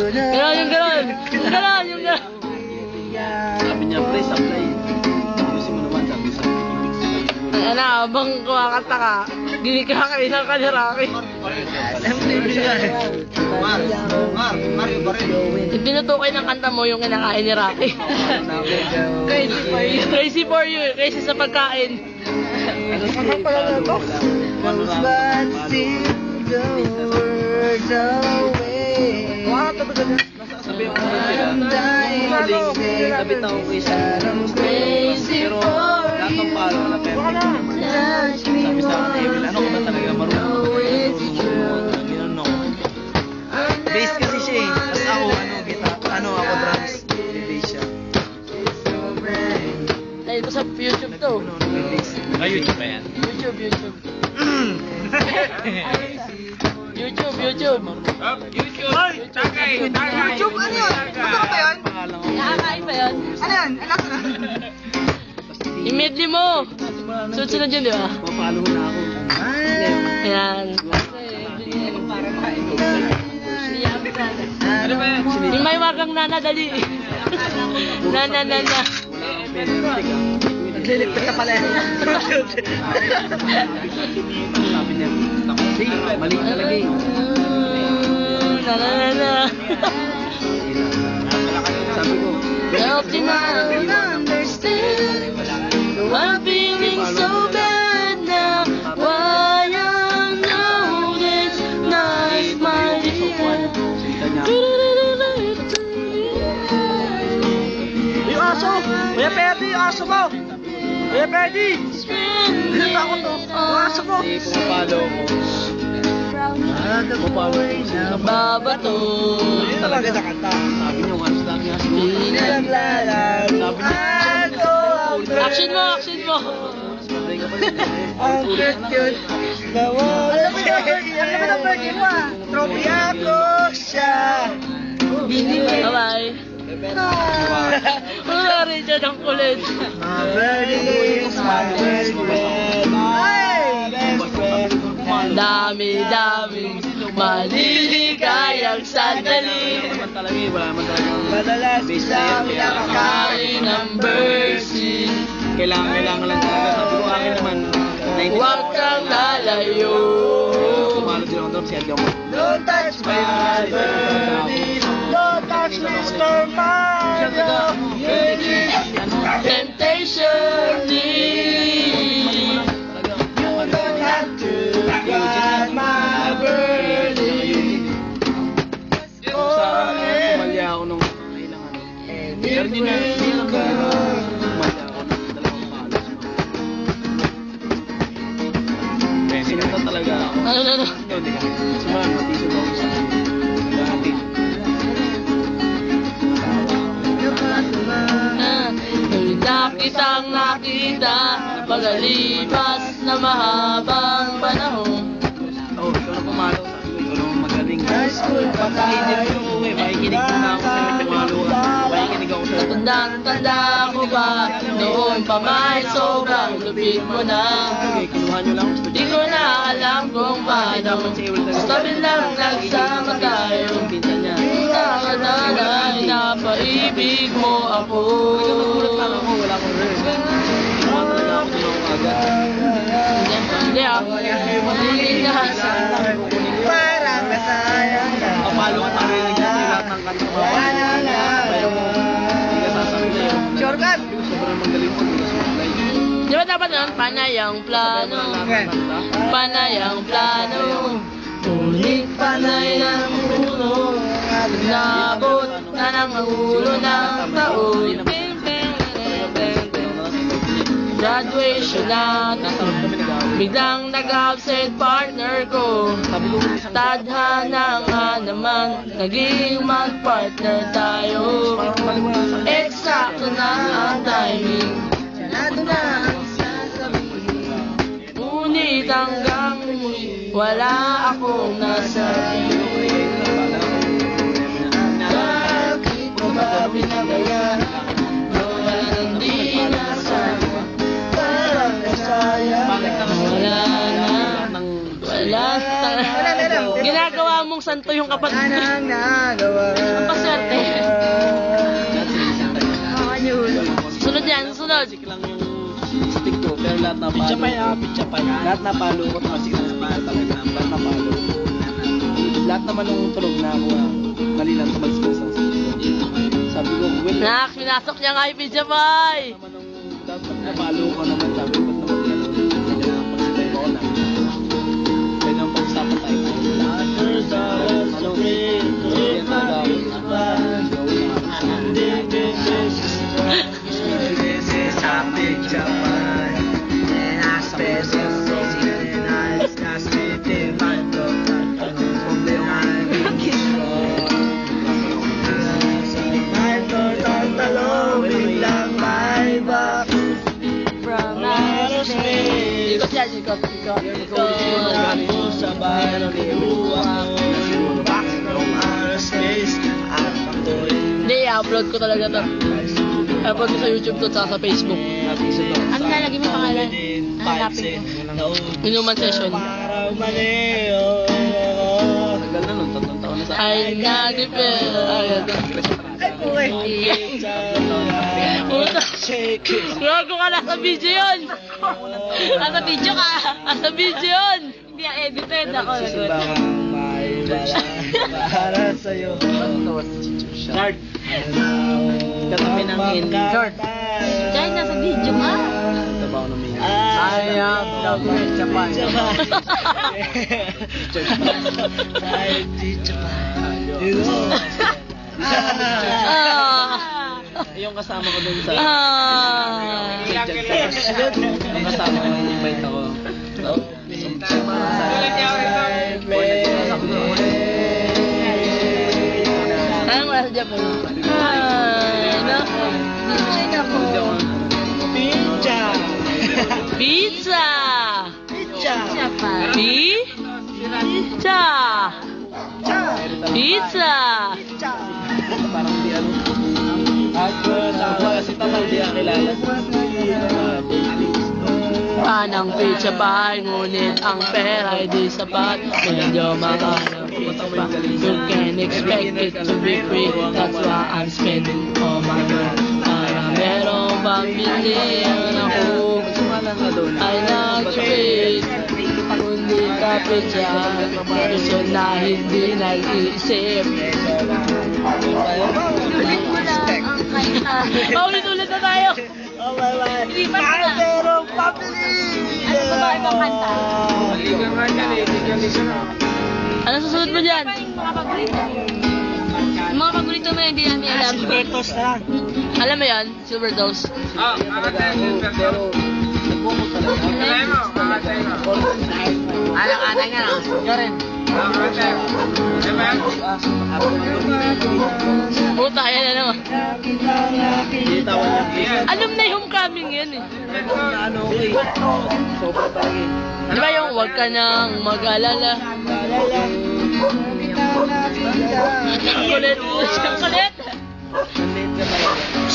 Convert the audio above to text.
Ganon, yung ganon. Ganon, yung ganon. Sabi niya, pre, supply. Ayusin mo naman, sabi sa Ano, habang kumakanta ka, ginikakain ka ni Rocky. Pinutukay ng kanta mo yung kinakain ni Rocky. Crazy for you. Crazy for you, crazy sa pagkain. Ano pala na ito? But see the words away. Wow, talaga na. Sabi ko, I'm dying. Kabit ako ko isa. Crazy for Lahat ng palo na perfect. touch me Sabi sa akin, Emil, ano ko ba talaga marunong? Gano'n ako. Bass kasi siya eh. Tapos ako, ako drums. Bass siya. Ay, ito sa YouTube to. YouTube ba yan? YouTube. YouTube. Hoy! Tagay! YouTube, ano yun? Ano ba yun? Nakakain ba yun? Ano yun? Ano yun? I-medley mo. Sunod-sunod yun, di ba? Mapalo na ako. Ayan. Ano ba yan? Yung may wagang nana, dali. Nana. Nagliligpit ka pala yan. Sabi niya, sige, mali talaga eh. Nana. Sabi ko, Help me now understand. I'm feeling so bad now. Why I know this night, my dear. Yung aso! Kuya Perdi, yung aso mo! Kuya Perdi! Dito ako to! Yung aso mo! hindi pumapalo ko. Pumapalo ko. Babato. Hindi talaga nakanta. Sabi niya, once lang yan. Pinaglalaro Sabi niya, ako ang Action mo. patay ka pa rin. ang cute nawala. Alam mo ng birthday mo ah. Trophy ako siya. Bye-bye. Wala rin dyan ang kulit. My birthday is my best friend. My best friend. Dami-daming maliligayang sandali. Naman talaga eh, wala naman talaga. Madalas Base na lang yan, kaya Kain ng birdseed. kailangan lang talaga. Sabi ko akin naman, 90. Huwag kang lalayo. Pumalo din ako doon, si Edgar mo. Don't touch my birthday. Don't touch Mr. Mario. Temptation You don't have to cut my birthday. Pumalya ako nung kailangan. Pero hindi na lang pumalya ako ng dalawang palo. Sinunta talaga ako. Ano? Hindi ka. Sumahan, matisod ako sa dati. Na kitang nakita pagalipas na mahabang panahon. Oo, ikaw na pumalo. Sabi ko, ikaw naman magaling. High school pa tayo. Makikinig muna ako sa pumalo ka. Makikinig ako sa Tandang-tanda ko ba noon pa may sobrang lupit mo na. Okay, kinuha nyo lang. Di ko na alam kung paano. Sabi lang nagsama tayo. Pinsan niya. Nakatanay na paibig mo ako. Nagulat lang ako, wala akong rare. Kinuha talaga ako doon ako agad. Hindi ako. Hindi ka. Parang nasayang na. Kapalo ka narinig kasi lahat ng kanta mo. Hindi ka sasabi na yun. Shortcut! Sobrang magaling mo. Hindi ka sumablay. Di ba dapat nun? Panayang plano. Panayang plano. Ngunit panay ng puno. Nabot na ng ulo ng taon. Graduation natin. Biglang nag-absent partner ko. Tadhana nga naman, naging mag-partner tayo. Eksakto na ang timing. Sanado na ang sasabihin. Ngunit hanggang wala akong nasabi. Bakit mo ba pinagayan? Wala nang di nasabi. Parang nasayang na. Wala na. Wala na. Ginagawa Akala mong santo yung kapatid. Anang nagawa. Ang paswerte. Sunod yan, sunod. Music lang yung stick ko, pero lahat na palo. Pitcha pa. Lahat na palo ko, music lang na palo talaga. Lahat na palo. Lahat naman ng tunog na ako, mali lang tumalis ko sa stick ko. Sabi ko, well, Nak, pinasok niya nga yung pizza boy. naman nung dapat na palo ko naman, sabi ko, ba't naman ganun? Hindi na pagsipay ko na. Pwede naman pag-usapan tayo. From outer space. Ikot yan, ikot. Sa bayan ng iluwang box from outer space at ako'y Hindi, i-upload ko talaga to. I-upload ko sa YouTube to, tsaka sa Facebook. Ano lalagay mo pangalan? Hanapin ko. Inuman session. Parang maliyo. Tagal na nun, 3 taon na sa Ay, nag-repair. Ay, puta. Gago ka, nasa video yun. Nasa video ka. Nasa video yun. Hindi, edited ako. Simbang may bala para sa'yo. Guard. Katabi ng hindi. Guard. Dahil nasa video ka. Tabaw na may I am the best Japan. Ay, teacher. Yung kasama ko dun sa yung kasama ko yung invite ako. Anong wala sa Japan? No? Pizza! Pizza! Pizza! Pizza! Pizza! Parang di ano. Kasi tamal di ang kilala. Panang pizza pa, ngunit ang pera ay di sapat. Medyo mahal ang pizza pa. You can expect it to be free. That's why I'm spending all my money. Para merong pambilihan ako ay nag-treat. Kundi ka pizza, person na hindi nag-iisip. Ulit mo lang ang kanta. Paulit-ulit na tayo. Oh my God! Hindi pa na. Merong pamili! Ano ba ba ibang kanta? Ano susunod mo dyan? Yung mga paborito. Yung mga paborito mo hindi namin alam. Bertos na. Alam mo yan? Silver Dose. Pero, nagbuko talaga. Anak-anak nga lang. Yo rin. Puta, yan na naman. Kita ko niya. Alam na yung homecoming yan eh. Ano ko eh. Sobra talaga eh. Di ba yung huwag ka nang mag-alala? Ang kulit. Ang kulit. Nandito ka tayo.